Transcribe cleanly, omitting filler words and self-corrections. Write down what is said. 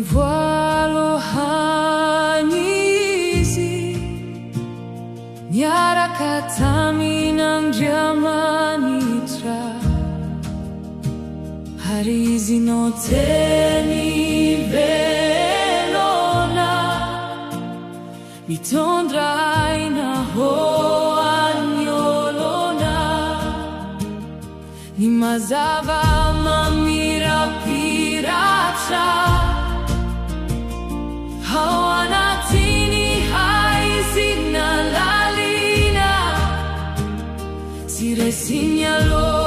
voalo hanizy miaraka tamin'Andriamanitra ary izy no teny velona mitondra aina ho an'ny olona ny mazava mamirapiratra ao anatiny haizina lalina si resiny aloha